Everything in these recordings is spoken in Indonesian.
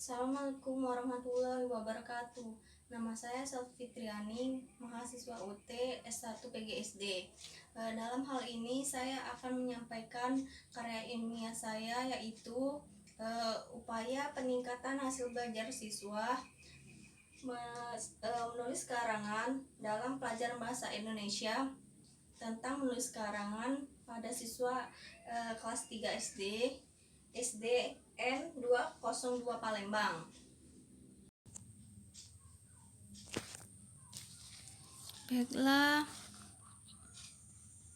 Assalamualaikum warahmatullahi wabarakatuh. Nama saya Selvi Fitriani, mahasiswa UT S1 PGSD. Dalam hal ini saya akan menyampaikan karya ilmiah saya, yaitu upaya peningkatan hasil belajar siswa menulis karangan dalam pelajaran bahasa Indonesia tentang menulis karangan pada siswa kelas 3 SD SDN 202 Palembang. Baiklah,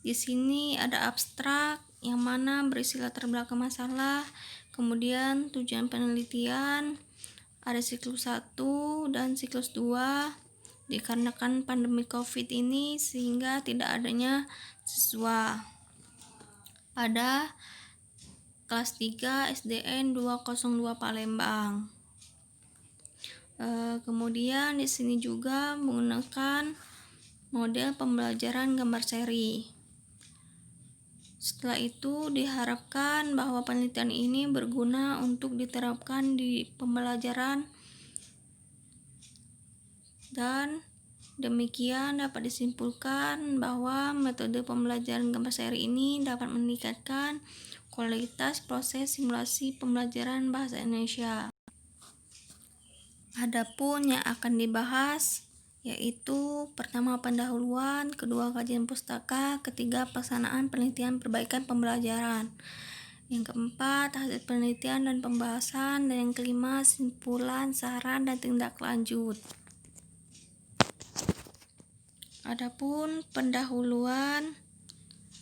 di sini ada abstrak yang mana berisi latar belakang masalah, kemudian tujuan penelitian, ada siklus 1 dan siklus 2. Dikarenakan pandemi Covid ini sehingga tidak adanya siswa pada kelas 3 SDN 202 Palembang. Kemudian di sini juga menggunakan model pembelajaran gambar seri. Setelah itu diharapkan bahwa penelitian ini berguna untuk diterapkan di pembelajaran, dan demikian dapat disimpulkan bahwa metode pembelajaran gambar seri ini dapat meningkatkan kualitas proses simulasi pembelajaran bahasa Indonesia. Adapun yang akan dibahas yaitu pertama pendahuluan, kedua kajian pustaka, ketiga pelaksanaan penelitian perbaikan pembelajaran, yang keempat hasil penelitian dan pembahasan, dan yang kelima simpulan, saran, dan tindak lanjut. Adapun pendahuluan,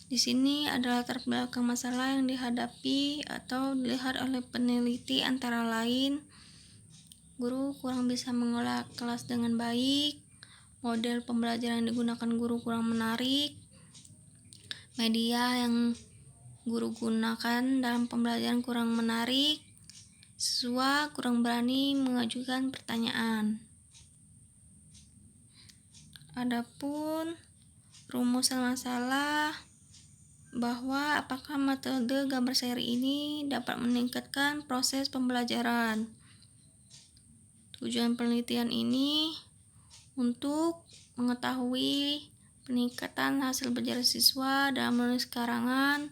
di sini adalah latar belakang masalah yang dihadapi atau dilihat oleh peneliti, antara lain guru kurang bisa mengelola kelas dengan baik, model pembelajaran yang digunakan guru kurang menarik, media yang guru gunakan dalam pembelajaran kurang menarik, siswa kurang berani mengajukan pertanyaan. Adapun rumusan masalah bahwa apakah metode gambar seri ini dapat meningkatkan proses pembelajaran. Tujuan penelitian ini untuk mengetahui peningkatan hasil belajar siswa dalam menulis karangan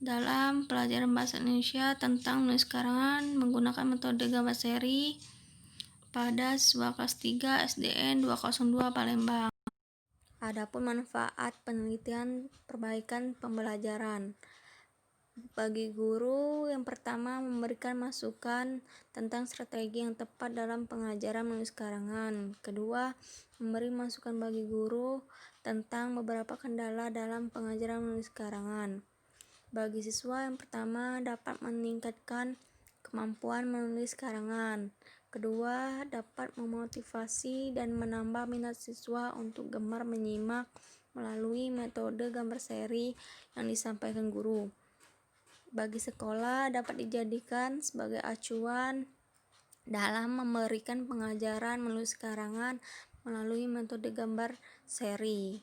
dalam pelajaran bahasa Indonesia tentang menulis karangan menggunakan metode gambar seri pada siswa kelas 3 SDN 202 Palembang. Adapun manfaat penelitian perbaikan pembelajaran bagi guru, yang pertama memberikan masukan tentang strategi yang tepat dalam pengajaran menulis karangan. Kedua, memberi masukan bagi guru tentang beberapa kendala dalam pengajaran menulis karangan. Bagi siswa, yang pertama dapat meningkatkan kemampuan menulis karangan. Kedua, dapat memotivasi dan menambah minat siswa untuk gemar menyimak melalui metode gambar seri yang disampaikan guru. Bagi sekolah, dapat dijadikan sebagai acuan dalam memberikan pengajaran menulis karangan melalui metode gambar seri.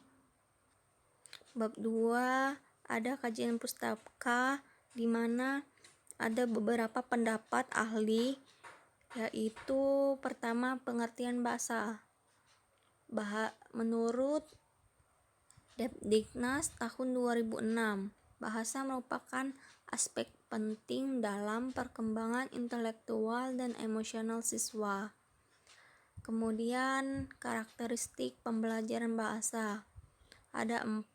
Bab 2, ada kajian pustaka di mana ada beberapa pendapat ahli, yaitu pertama pengertian bahasa. Menurut Depdiknas tahun 2006, bahasa merupakan aspek penting dalam perkembangan intelektual dan emosional siswa. Kemudian karakteristik pembelajaran bahasa ada 4,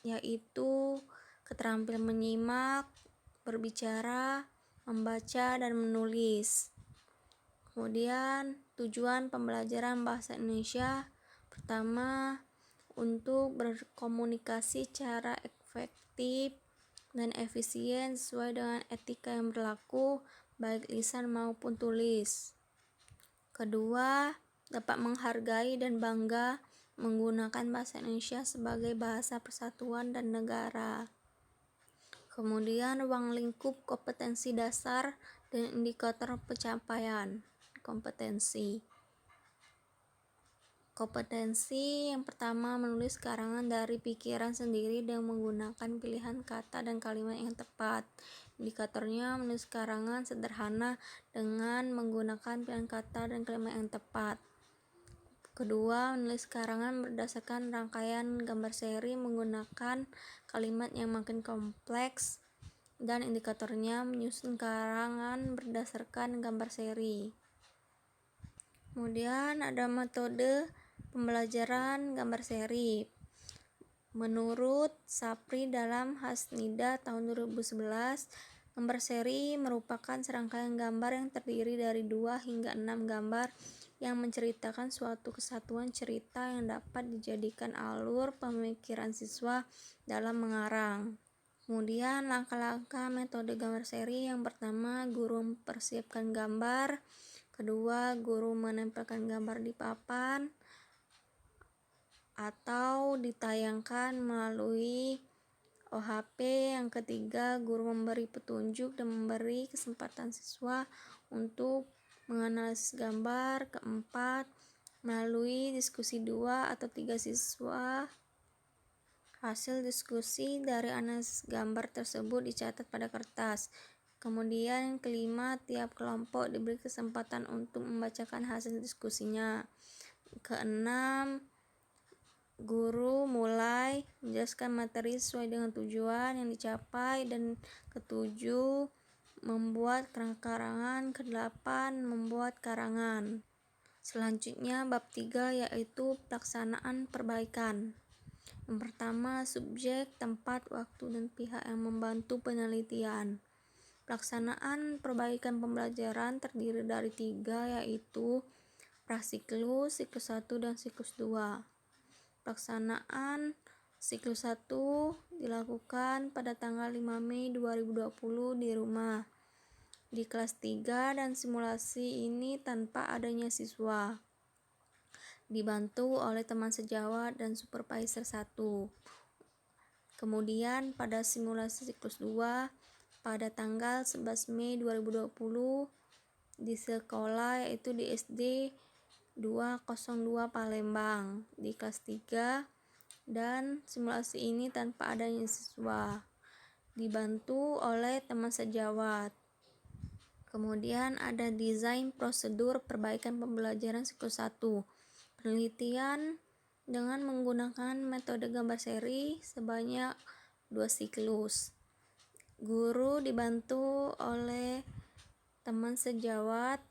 yaitu keterampilan menyimak, berbicara, membaca, dan menulis. Kemudian tujuan pembelajaran bahasa Indonesia, pertama untuk berkomunikasi secara efektif dan efisien sesuai dengan etika yang berlaku baik lisan maupun tulis. Kedua, dapat menghargai dan bangga menggunakan bahasa Indonesia sebagai bahasa persatuan dan negara. Kemudian ruang lingkup kompetensi dasar dan indikator pencapaian kompetensi. Kompetensi yang pertama menulis karangan dari pikiran sendiri dengan menggunakan pilihan kata dan kalimat yang tepat. Indikatornya menulis karangan sederhana dengan menggunakan pilihan kata dan kalimat yang tepat. Kedua, menulis karangan berdasarkan rangkaian gambar seri menggunakan kalimat yang makin kompleks, dan indikatornya menyusun karangan berdasarkan gambar seri. Kemudian ada metode pembelajaran gambar seri. Menurut Sapri dalam Hasnida tahun 2011, gambar seri merupakan serangkaian gambar yang terdiri dari 2 hingga 6 gambar yang menceritakan suatu kesatuan cerita yang dapat dijadikan alur pemikiran siswa dalam mengarang. Kemudian langkah-langkah metode gambar seri: yang pertama, guru mempersiapkan gambar. Kedua, guru menempelkan gambar di papan atau ditayangkan melalui OHP. Yang ketiga, guru memberi petunjuk dan memberi kesempatan siswa untuk menganalisis gambar. Keempat, melalui diskusi 2 atau 3 siswa. Hasil diskusi dari analisis gambar tersebut dicatat pada kertas. Kemudian kelima, tiap kelompok diberi kesempatan untuk membacakan hasil diskusinya. Keenam, guru mulai menjelaskan materi sesuai dengan tujuan yang dicapai. Dan ketujuh, membuat karangan. Kedelapan, membuat karangan. Selanjutnya bab 3, yaitu pelaksanaan perbaikan. Yang pertama, subjek, tempat, waktu, dan pihak yang membantu penelitian. Pelaksanaan perbaikan pembelajaran terdiri dari 3, yaitu prasiklus, siklus 1, dan siklus 2. Pelaksanaan siklus 1 dilakukan pada tanggal 5 Mei 2020 di rumah, di kelas 3, dan simulasi ini tanpa adanya siswa, dibantu oleh teman sejawat dan supervisor 1. Kemudian pada simulasi siklus 2 pada tanggal 11 Mei 2020 di sekolah, yaitu di SD 202 Palembang, di kelas 3, dan simulasi ini tanpa adanya siswa, dibantu oleh teman sejawat. Kemudian ada desain prosedur perbaikan pembelajaran siklus 1. Penelitian dengan menggunakan metode gambar seri sebanyak 2 siklus. Guru dibantu oleh teman sejawat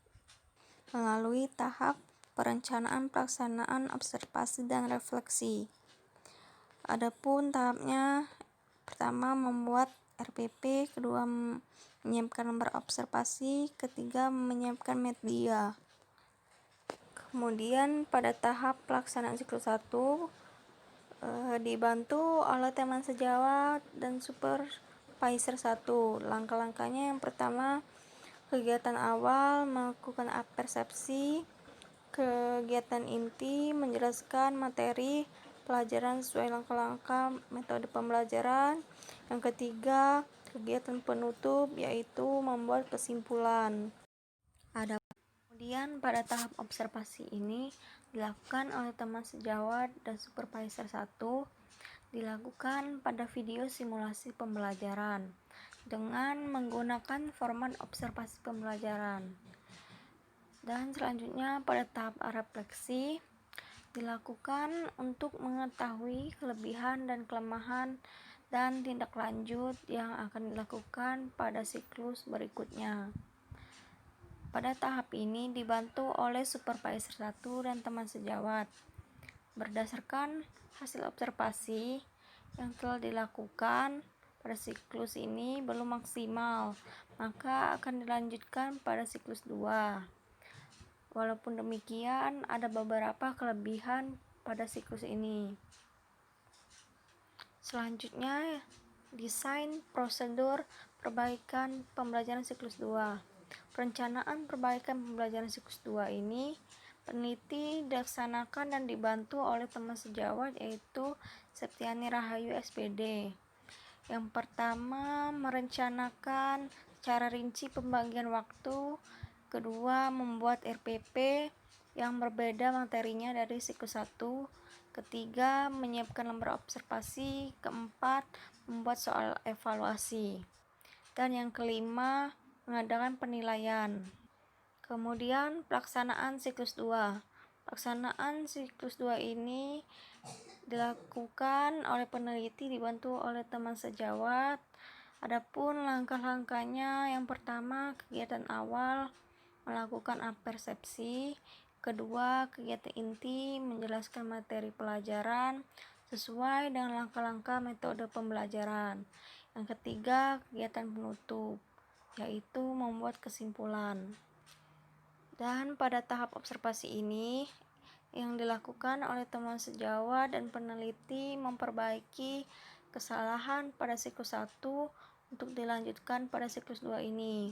melalui tahap perencanaan, pelaksanaan, observasi, dan refleksi. Adapun tahapnya, pertama membuat RPP, kedua menyiapkan lembar observasi, ketiga menyiapkan media. Kemudian pada tahap pelaksanaan siklus 1 dibantu oleh teman sejawat dan supervisor 1. Langkah-langkahnya, yang pertama, kegiatan awal melakukan persepsi. Kegiatan inti menjelaskan materi pelajaran sesuai langkah-langkah metode pembelajaran. Yang ketiga, kegiatan penutup, yaitu membuat kesimpulan. Kemudian pada tahap observasi ini dilakukan oleh teman sejawat dan supervisor 1, dilakukan pada video simulasi pembelajaran dengan menggunakan format observasi pembelajaran. Dan selanjutnya pada tahap refleksi dilakukan untuk mengetahui kelebihan dan kelemahan dan tindak lanjut yang akan dilakukan pada siklus berikutnya. Pada tahap ini dibantu oleh supervisor 1 dan teman sejawat. Berdasarkan hasil observasi yang telah dilakukan pada siklus ini belum maksimal, maka akan dilanjutkan pada siklus 2. Walaupun demikian, ada beberapa kelebihan pada siklus ini. Selanjutnya, desain prosedur perbaikan pembelajaran siklus 2. Perencanaan perbaikan pembelajaran siklus 2 ini peneliti dilaksanakan dan dibantu oleh teman sejawat, yaitu Septiani Rahayu SPD. Yang pertama, merencanakan secara rinci pembagian waktu. Kedua, membuat RPP yang berbeda materinya dari siklus 1. Ketiga, menyiapkan lembar observasi. Keempat, membuat soal evaluasi. Dan yang kelima, mengadakan penilaian. Kemudian pelaksanaan siklus 2. Pelaksanaan siklus 2 ini dilakukan oleh peneliti dibantu oleh teman sejawat. Adapun langkah-langkahnya, yang pertama kegiatan awal melakukan apersepsi, kedua kegiatan inti menjelaskan materi pelajaran sesuai dengan langkah-langkah metode pembelajaran. Yang ketiga kegiatan penutup, yaitu membuat kesimpulan. Dan pada tahap observasi ini yang dilakukan oleh teman sejawat dan peneliti memperbaiki kesalahan pada siklus 1 untuk dilanjutkan pada siklus 2 ini.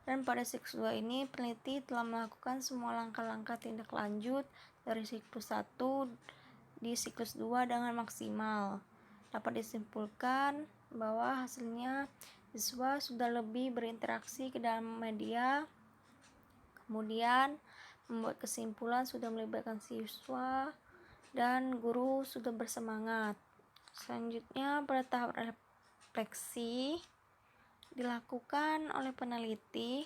Dan pada siklus 2 ini peneliti telah melakukan semua langkah-langkah tindak lanjut dari siklus 1 di siklus 2 dengan maksimal. Dapat disimpulkan bahwa hasilnya siswa sudah lebih berinteraksi ke dalam media. Kemudian membuat kesimpulan sudah melibatkan siswa dan guru sudah bersemangat. Selanjutnya pada tahap refleksi dilakukan oleh peneliti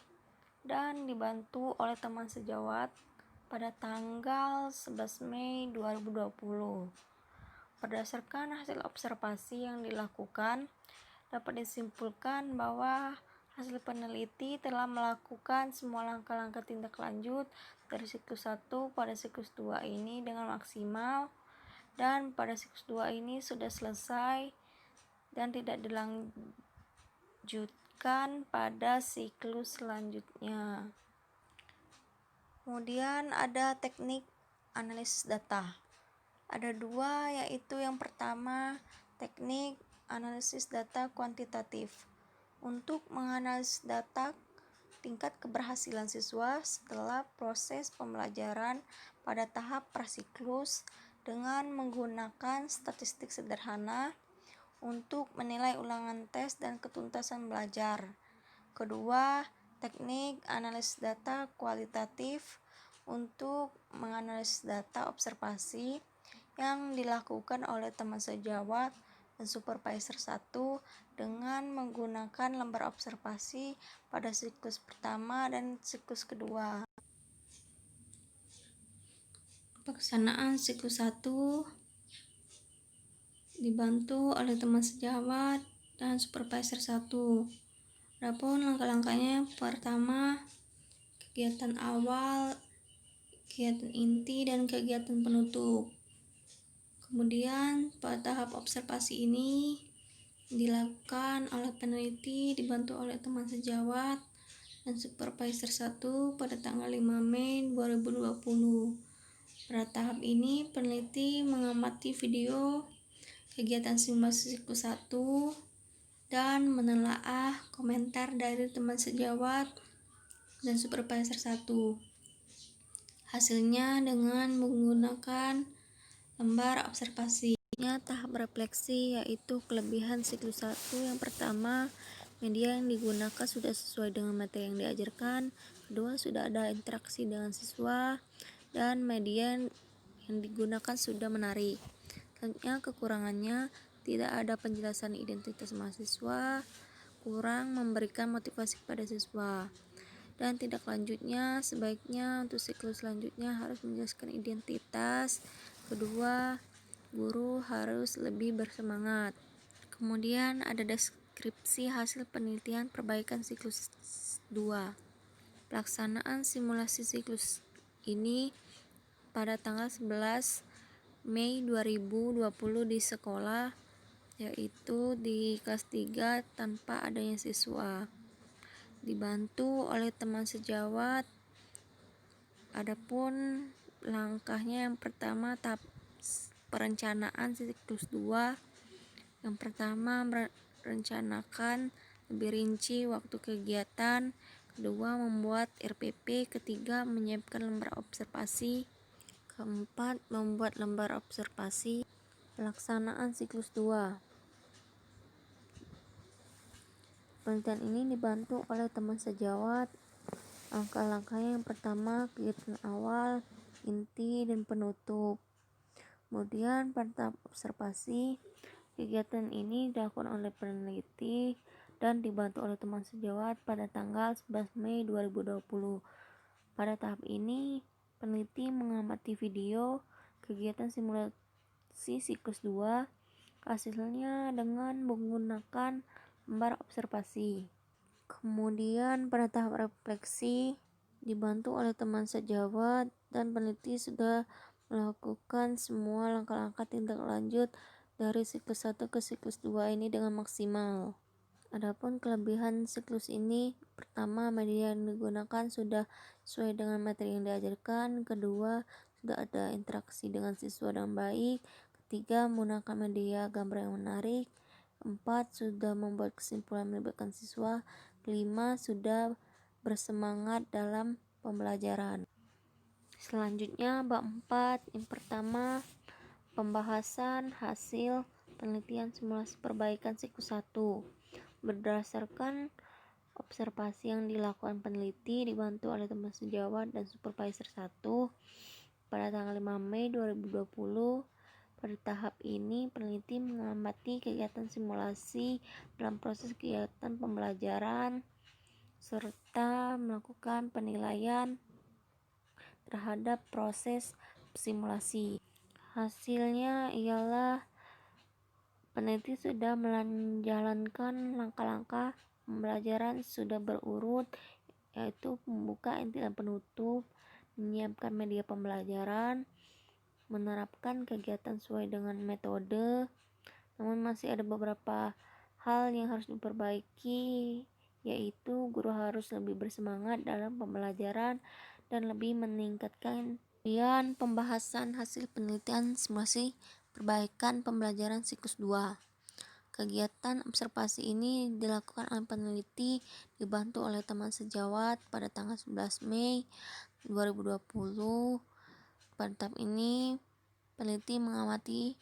dan dibantu oleh teman sejawat pada tanggal 11 Mei 2020. Berdasarkan hasil observasi yang dilakukan, dapat disimpulkan bahwa hasil peneliti telah melakukan semua langkah-langkah tindak lanjut dari siklus 1 pada siklus 2 ini dengan maksimal, dan pada siklus 2 ini sudah selesai dan tidak dilanjutkan pada siklus selanjutnya. Kemudian ada teknik analisis data. Ada dua, yaitu yang pertama teknik analisis data kuantitatif. Untuk menganalisis data tingkat keberhasilan siswa setelah proses pembelajaran pada tahap prasiklus dengan menggunakan statistik sederhana untuk menilai ulangan tes dan ketuntasan belajar. Kedua, teknik analisis data kualitatif untuk menganalisis data observasi yang dilakukan oleh teman sejawat dan supervisor 1 dengan menggunakan lembar observasi pada siklus pertama dan siklus kedua. Pelaksanaan siklus 1 dibantu oleh teman sejawat dan supervisor 1. Adapun langkah-langkahnya, pertama kegiatan awal, kegiatan inti, dan kegiatan penutup. Kemudian pada tahap observasi ini dilakukan oleh peneliti dibantu oleh teman sejawat dan supervisor 1 pada tanggal 5 Mei 2020. Pada tahap ini peneliti mengamati video kegiatan simulasi siklus 1 dan menelaah komentar dari teman sejawat dan supervisor 1. Hasilnya dengan menggunakan lembar observasi. Tahap refleksi, yaitu kelebihan siklus 1. Yang pertama, media yang digunakan sudah sesuai dengan materi yang diajarkan. Kedua, sudah ada interaksi dengan siswa, dan media yang digunakan sudah menarik. Selanjutnya, kekurangannya, tidak ada penjelasan identitas mahasiswa, kurang memberikan motivasi kepada siswa. Dan tindak lanjutnya, sebaiknya untuk siklus selanjutnya harus menjelaskan identitas. Kedua, guru harus lebih bersemangat. Kemudian ada deskripsi hasil penelitian perbaikan siklus 2. Pelaksanaan simulasi siklus ini pada tanggal 11 Mei 2020 di sekolah, yaitu di kelas 3 tanpa adanya siswa. Dibantu oleh teman sejawat. Adapun langkahnya, yang pertama tahap perencanaan siklus 2. Yang pertama merencanakan lebih rinci waktu kegiatan. Kedua, membuat RPP. Ketiga, menyiapkan lembar observasi. Keempat, membuat lembar observasi. Pelaksanaan siklus 2. Penelitian ini dibantu oleh teman sejawat. Langkah-langkahnya, yang pertama kegiatan awal, inti, dan penutup. Kemudian pada tahap observasi, kegiatan ini dilakukan oleh peneliti dan dibantu oleh teman sejawat pada tanggal 11 Mei 2020. Pada tahap ini, peneliti mengamati video kegiatan simulasi siklus 2 hasilnya dengan menggunakan lembar observasi. Kemudian pada tahap refleksi, dibantu oleh teman sejawat dan peneliti sudah melakukan semua langkah-langkah tindak lanjut dari siklus 1 ke siklus 2 ini dengan maksimal. Adapun kelebihan siklus ini, pertama, media yang digunakan sudah sesuai dengan materi yang diajarkan. Kedua, sudah ada interaksi dengan siswa dengan baik. Ketiga, menggunakan media gambar yang menarik. Keempat, sudah membuat kesimpulan melibatkan siswa. Kelima, sudah bersemangat dalam pembelajaran. Selanjutnya, bab 4. Yang pertama, pembahasan hasil penelitian simulasi perbaikan siklus 1. Berdasarkan observasi yang dilakukan peneliti dibantu oleh teman sejawat dan supervisor 1 pada tanggal 5 Mei 2020. Pada tahap ini, peneliti mengamati kegiatan simulasi dalam proses kegiatan pembelajaran serta melakukan penilaian terhadap proses simulasi. Hasilnya ialah peneliti sudah menjalankan langkah-langkah pembelajaran sudah berurut, yaitu pembuka, inti, dan penutup, menyiapkan media pembelajaran, menerapkan kegiatan sesuai dengan metode. Namun masih ada beberapa hal yang harus diperbaiki, yaitu guru harus lebih bersemangat dalam pembelajaran dan lebih meningkatkan pembahasan hasil penelitian simulasi perbaikan pembelajaran siklus 2. Kegiatan observasi ini dilakukan oleh peneliti dibantu oleh teman sejawat pada tanggal 11 Mei 2020. Pada tahap ini, peneliti mengamati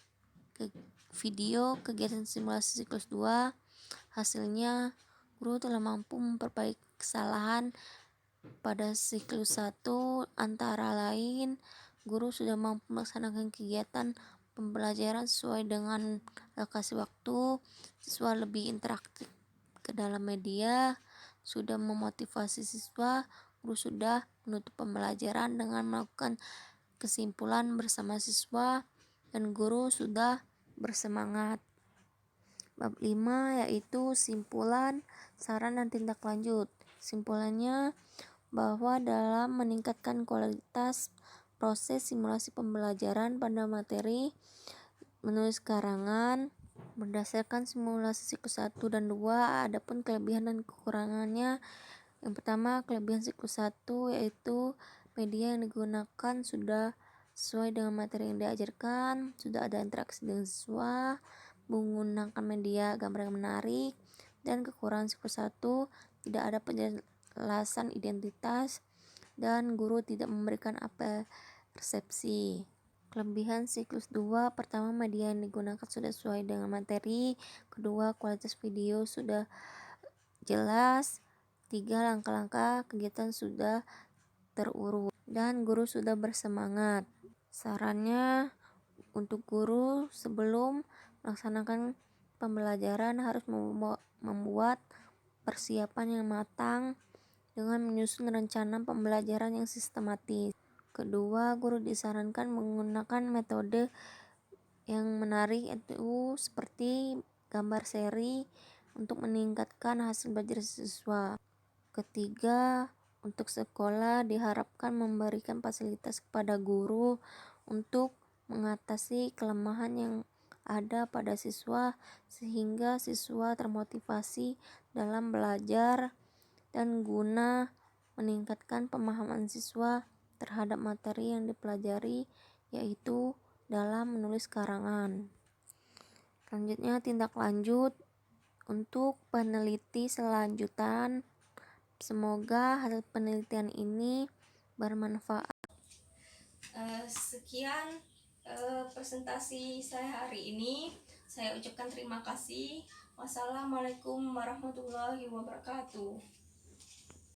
video kegiatan simulasi siklus 2. Hasilnya, guru telah mampu memperbaiki kesalahan pada siklus 1, antara lain guru sudah mampu melaksanakan kegiatan pembelajaran sesuai dengan alokasi waktu, siswa lebih interaktif ke dalam media, sudah memotivasi siswa, guru sudah menutup pembelajaran dengan melakukan kesimpulan bersama siswa, dan guru sudah bersemangat. Bab 5 yaitu simpulan, saran, dan tindak lanjut. Simpulannya bahwa dalam meningkatkan kualitas proses simulasi pembelajaran pada materi menulis karangan berdasarkan simulasi siklus 1 dan 2, adapun kelebihan dan kekurangannya. Yang pertama, kelebihan siklus 1 yaitu media yang digunakan sudah sesuai dengan materi yang diajarkan, sudah ada interaksi dengan siswa, menggunakan media gambar yang menarik. Dan kekurangan siklus 1, tidak ada penjelasan identitas dan guru tidak memberikan persepsi. Kelebihan siklus 2, pertama, media yang digunakan sudah sesuai dengan materi. Kedua, kualitas video sudah jelas. 3, langkah-langkah kegiatan sudah terurut dan guru sudah bersemangat. Sarannya untuk guru sebelum melaksanakan pembelajaran harus membuat persiapan yang matang dengan menyusun rencana pembelajaran yang sistematis. Kedua, guru disarankan menggunakan metode yang menarik, yaitu seperti gambar seri untuk meningkatkan hasil belajar siswa. Ketiga, untuk sekolah diharapkan memberikan fasilitas kepada guru untuk mengatasi kelemahan yang ada pada siswa sehingga siswa termotivasi dalam belajar dan guna meningkatkan pemahaman siswa terhadap materi yang dipelajari, yaitu dalam menulis karangan. Selanjutnya, tindak lanjut untuk peneliti selanjutan. Semoga hasil penelitian ini bermanfaat. Sekian presentasi saya hari ini. Saya ucapkan terima kasih. Wassalamualaikum warahmatullahi wabarakatuh.